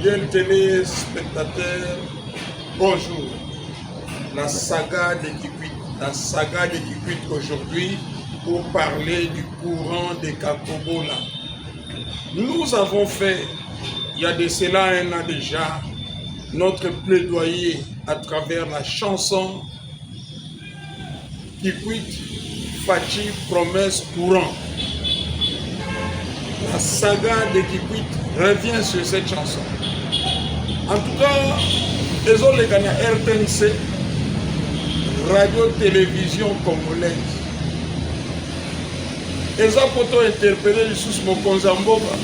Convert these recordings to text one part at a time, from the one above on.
Fidèles téléspectateurs, bonjour. La saga de Kikwit. La saga de Kikwit aujourd'hui pour parler du courant des Kakobola. Nous avons fait, il y a de cela un an déjà, notre plaidoyer à travers la chanson Kikwit, Fachi, promesse, courant. La saga de Kikwit revient sur cette chanson. En tout cas, les autres les gagnent RTNC, Radio-Télévision Congolaise. Ils ont interpellé le sous Mokonzamboka,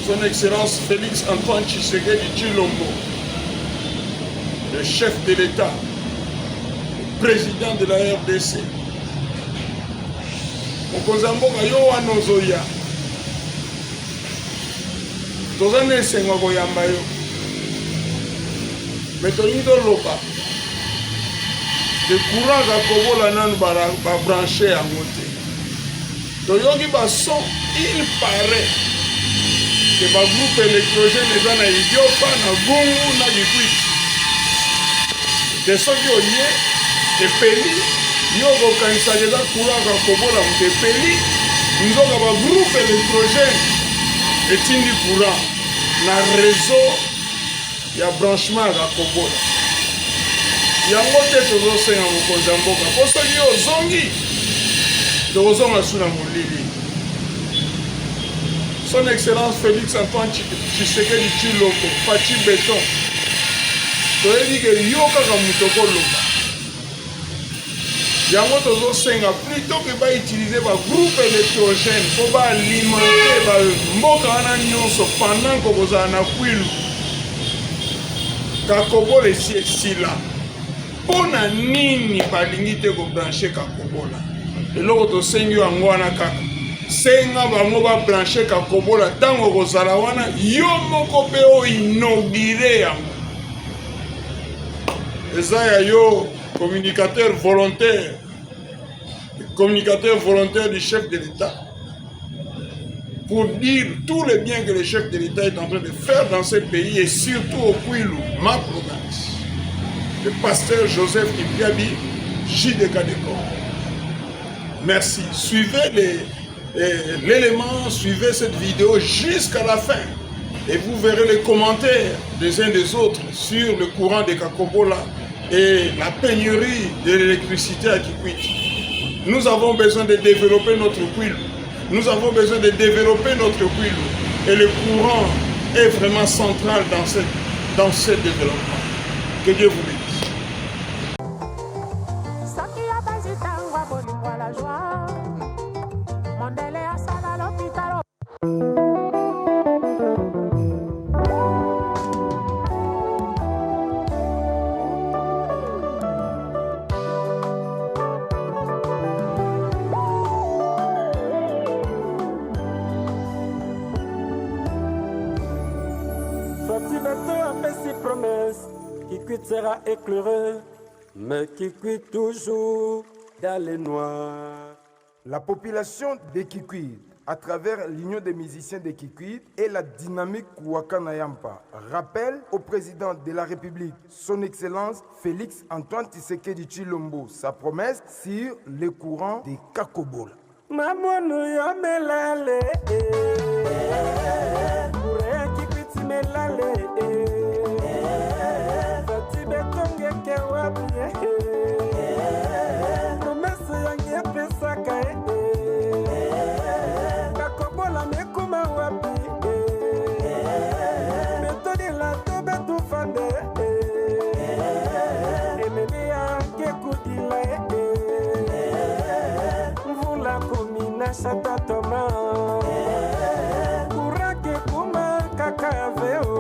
son Excellence Félix Antoine Tshisekedi Tshilombo, le chef de l'État, le président de la RDC. Mokonzamboka yo wanozoya. Tozane esengo koyamba yo. Mais toyindo loba. De courant Kakobola nanu ba branché à monter. Toyoki ba son, il paraît que ba groupe électrogène eza na Idiopa na Gungu na Kikwit. De soki oye epeli yo kokanisa eza courant Kakobola mutepeli nzoka ba groupe électrogène etindi courant na réseau ya branchement ya Kakobola. Yango te tozosenga mokonzi ya mboka po soki ozongi tokozonga suna molili. Son Excellence Félix Antoine Tshisekedi Tshilombo Fachi Béton toyebi ke yo kaka moto okoloba. Yango tozosenga plutôt ke bautilize bagroupe électrogène po baalimenter bamboka wana nyonso pendant kokozala na kwilu. Kakobola esi esila. Pona nini balingi te kobranche Kakobola? Eloko tosengi yango wana kaka. Senga bango babranche Kakobola ntango kozala wana yo moko mpe oinaugure yango. Eza ya yo communicateur volontaire du chef de l'État pour dire tout le bien que le chef de l'État est en train de faire dans ce pays et surtout au Kwilu, ma province. Le pasteur Joseph Kipiabi, JDK Décor. Merci. Suivez l'élément, suivez cette vidéo jusqu'à la fin et vous verrez les commentaires des uns des autres sur le courant de Kakobola et la pénurie de l'électricité à Kikwit. Nous avons besoin de développer notre Kwilu. Nous avons besoin de développer notre Kwilu. Et le courant est vraiment central dans ce développement. Que Dieu vous bénisse. Kikwit sera éclairé, mais Kikwit toujours dans les noirs. La population de Kikwit, à travers l'Union des musiciens de Kikwit et la dynamique Wakana Yampa, rappelle au président de la République, son Excellence Félix Antoine Tshisekedi Tshilombo, sa promesse sur le courant des Kakobola. Mamonu ya melale, kure Kikwit melale. Promesse yange pesaka Kakobola mekuma wapi metodi la tobe tufande ememe yange kudila mvula kumina shatatoma kurake kuma kakaveo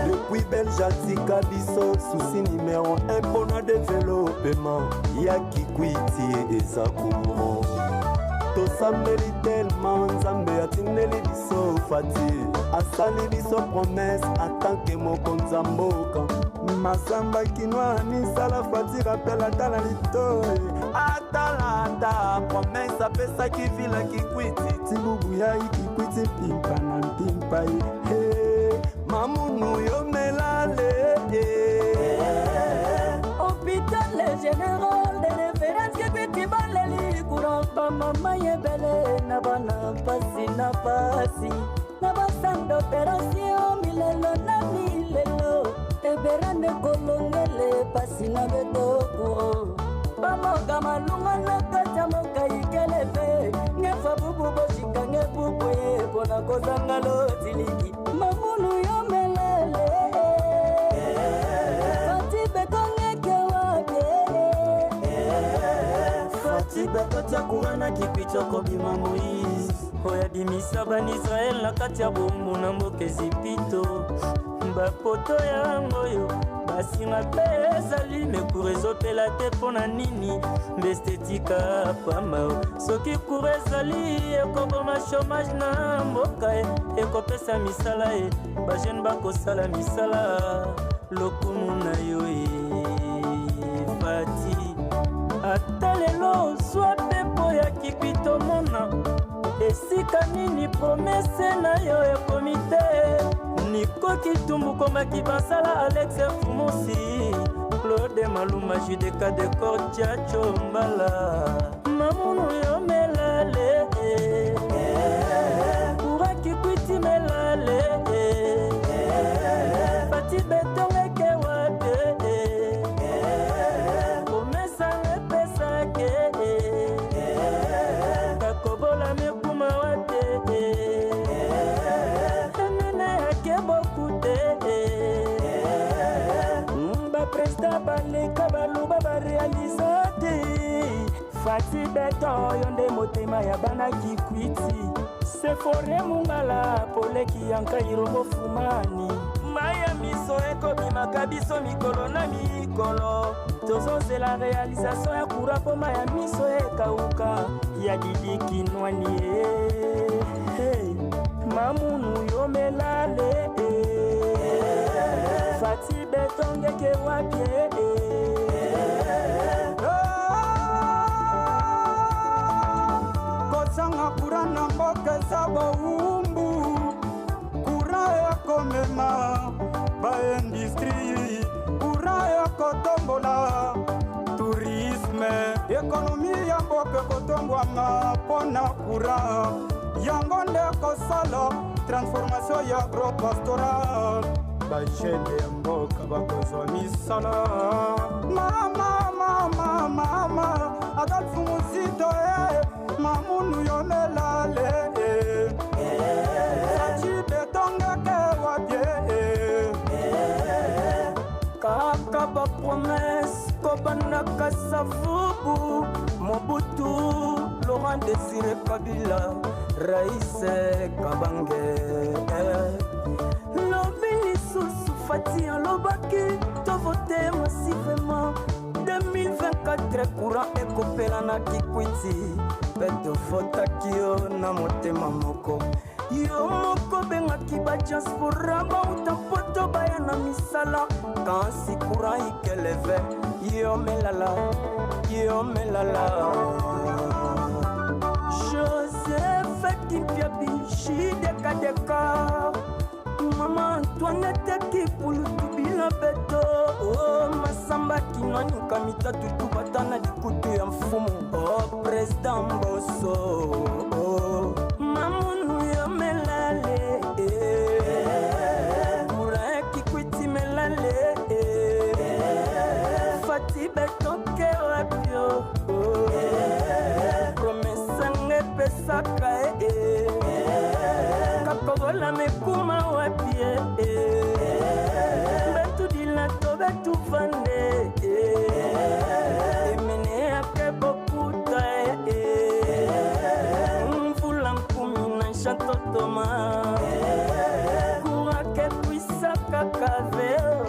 depuis Beljatika biso souci numéro 1 pour notre développement ya Kikwiti eza courant tosambeli tellement nzambe atineli biso fati asali biso promesse atanke mokonzi ya mboka Masamba kinwa misala fati rappel atala litoe atalanta promesse apesa kivila kikwiti tibubu ya ikikwiti pimpa na mpimpa ye mamunu yo melale hôpital général de référence kikwiti baleli courant ba mama yebele na bana pasi na pasi na basando opération milelo na milelo eberane kolongele pasi na betoko bamoka malunga na kata moka ikeleve ngefa bubu boshika ngebubu ye pona kozanga lotiliki mamunu yo melele fati betongeke wake fati betotia kurana kipichoko bima Moïse oya dimisa ban Israel na kati ya bombu na mboka Ezipito bapoto yango yo basinga pe ezali mekure ezopela te mpo na nini mbestetika pamba soki kure ezali ekoboma chômage na mboka ekopesa misala bajene bakosala misala lokumu na yo fati ata lelo zwa mpepo ya kipito mona esika nini promese na yo ekomi te nikoki tumbu komaki basala Alex Fumusi Claude Maluma Judeka de Kortia Chombala mamunu yo melale uraki kwiti melale fati betongeke wate promesa epesake kakobola mekuma wate bapresta baleka baloba barealiza te fati beto yo nde motema ya bana kikwiti sefore mungala poleki yanka irobo fumani maya miso ekobimaka biso mikolo na mikolo tozozela realization ya kura po maya miso ekauka ya didikinwani mamunu yo melale fati betongeke wapie kosanga kura na mboka eza boumbu kura ya komema baindustrie kura ya kotombola tourisme ekonomi ya mboka kotombwama mpona kura yango nde kosala transformation ya agropastoral bajene ya mboka bakozwa misala mama adolfu muzito mamunu yo melale sachi betongeke wabie kaka bapromese kobanaka savubu Mobutu Laurent Désiré Kabila Raïse Kabange lobi lisusu fati alobaki tovote massivement 2024 courant ekopela na kikwiti mpe tofotaki yo na motema moko yo moko bengaki badiaspora bauta poto baya na misala kansi courant ikeleve yo melala Joseph Kimpiabi Shideka Mama Antoinette Kipulutubila Beto Oh Masamba Kinwani Kamita Tutu Batana Dikutu ya mfumu Oh President Boso Oh Mamunu yo melale Mura Kikwiti melale Fati Beto Kerapio Promesa ngepesaka kakobola mekuma wapie betudila to betufande emene yake bokuta mvula nkumi na nshatotoma kurake puisaka kaveo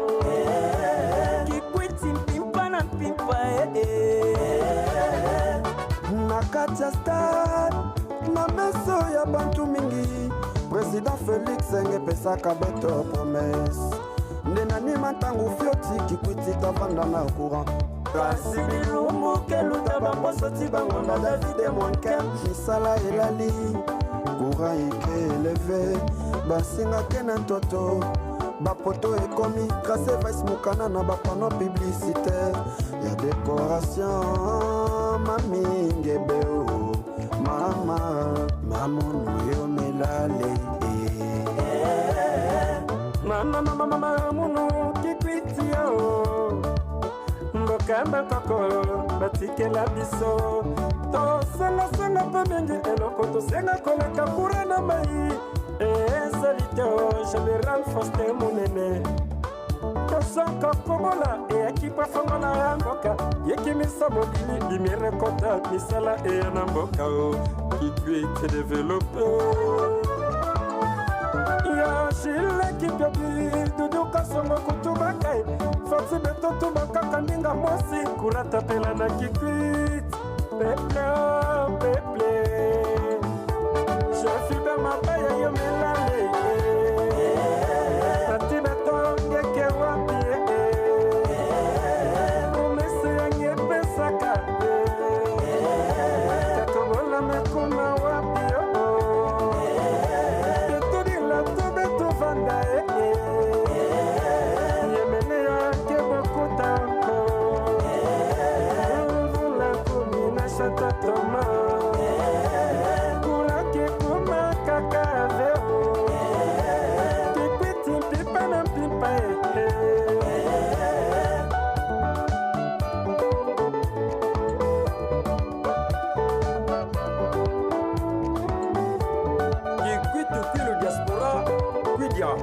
kikwiti mpimpa na mpimpa na kati ya stade na meso ya bantu mingi Président Félix engepesaka beto promesse nde nanima ntango fioti kikwiti tavanda na courant kasi bilumuke luta bamposo ti bango na davide monkem misala elali courant eke eleve basingake na ntoto bapoto ekomi tracé vice mokana na bapano publicitaire ya décoration mami ngebeo mama mamono yo melale mama muno kikwiti yo mbokamba koko batikela biso tosengasenga mpe mingi eloko tosenga koleka kura na mai esalito général Faustin Munene tosaka kobola eyaki pafongola ya mboka yekimisa mobili bimirekota misala eya na mboka o kikwiti développe ya shileki biobi duduka songo kutubaka fati betotuba kaka ndinga mosi kuratapela na kikwiti peple jefibe mabaya yo melale ati betongeke wapi komese yangi epesaka kakobola mekuna wapi betudila tobetovanda yemene yake bokutanko vula kumi na shatatoma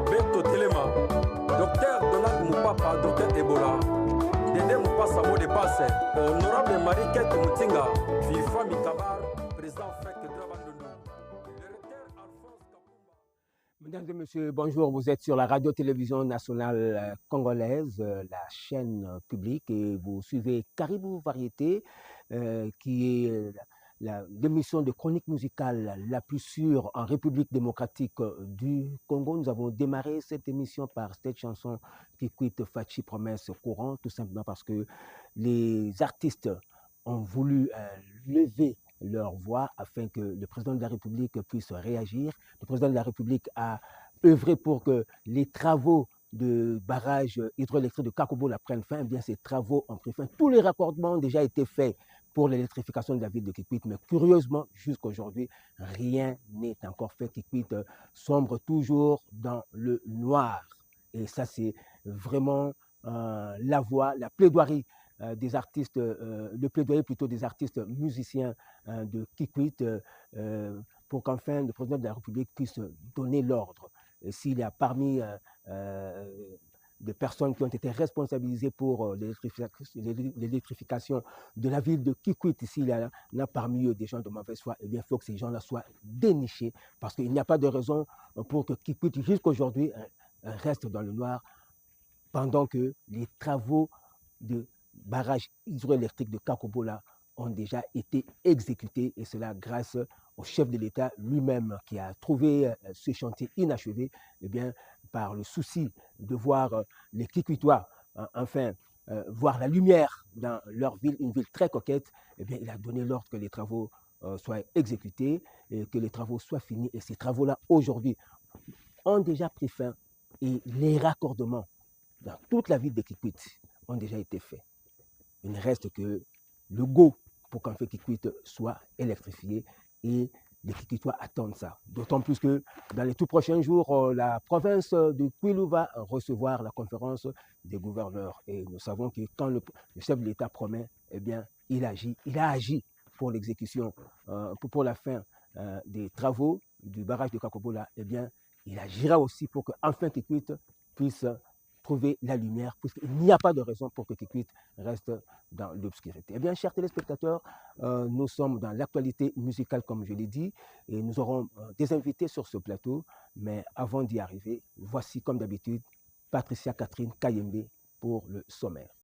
Beto Telema, Docteur Donald Moupapa, Docteur Ebola, Dédé Moupassa mot de passe, Honorable Mariquette Moutinga, Viva Mikabar, Président Fek Drabandondo, le recteur Alphonse Kapumba. Mesdames et messieurs, bonjour, vous êtes sur la radio-télévision nationale congolaise, la chaîne publique, et vous suivez Caribou Variété, qui est l'émission de chronique musicale la plus sûre en République démocratique du Congo. Nous avons démarré cette émission par cette chanson qui quitte Fachi Promesse Courant, tout simplement parce que les artistes ont voulu lever leur voix afin que le président de la République puisse réagir. Le président de la République a œuvré pour que les travaux de barrage hydroélectrique de Kakobola prennent fin. Eh bien, ces travaux ont pris fin. Tous les raccordements ont déjà été faits pour l'électrification de la ville de Kikwit, mais curieusement, jusqu'à aujourd'hui, rien n'est encore fait. Kikwit sombre toujours dans le noir. Et ça, c'est vraiment la voix, la plaidoirie des artistes, le plaidoyer plutôt des artistes musiciens de Kikwit pour qu'enfin le président de la République puisse donner l'ordre. S'il y a parmi des personnes qui ont été responsabilisées pour l'électrification de la ville de Kikwit, s'il y en a parmi eux des gens de mauvaise foi, eh bien, il faut que ces gens-là soient dénichés parce qu'il n'y a pas de raison pour que Kikwit, jusqu'aujourd'hui, reste dans le noir pendant que les travaux de barrage hydroélectrique de Kakobola ont déjà été exécutés, et cela grâce au chef de l'État lui-même qui a trouvé ce chantier inachevé, eh bien, par le souci de voir les Kikwitois enfin voir la lumière dans leur ville, une ville très coquette, eh bien, il a donné l'ordre que les travaux soient exécutés et que les travaux soient finis. Et ces travaux-là, aujourd'hui, ont déjà pris fin et les raccordements dans toute la ville de Kikwit ont déjà été faits. Il ne reste que le go pour qu'enfin Kikwit soit électrifié et les Kikwitois attendent ça. D'autant plus que dans les tout prochains jours, la province de Kwilu va recevoir la conférence des gouverneurs. Et nous savons que quand le chef de l'État promet, eh bien, il agit. Il a agi pour l'exécution, pour la fin des travaux du barrage de Kakobola. Eh bien, il agira aussi pour que enfin Kikwit puisse trouver la lumière, puisqu'il n'y a pas de raison pour que Kikwit reste dans l'obscurité. Eh bien, chers téléspectateurs, nous sommes dans l'actualité musicale, comme je l'ai dit, et nous aurons des invités sur ce plateau. Mais avant d'y arriver, voici, comme d'habitude, Patricia Catherine Kayembe pour le sommaire.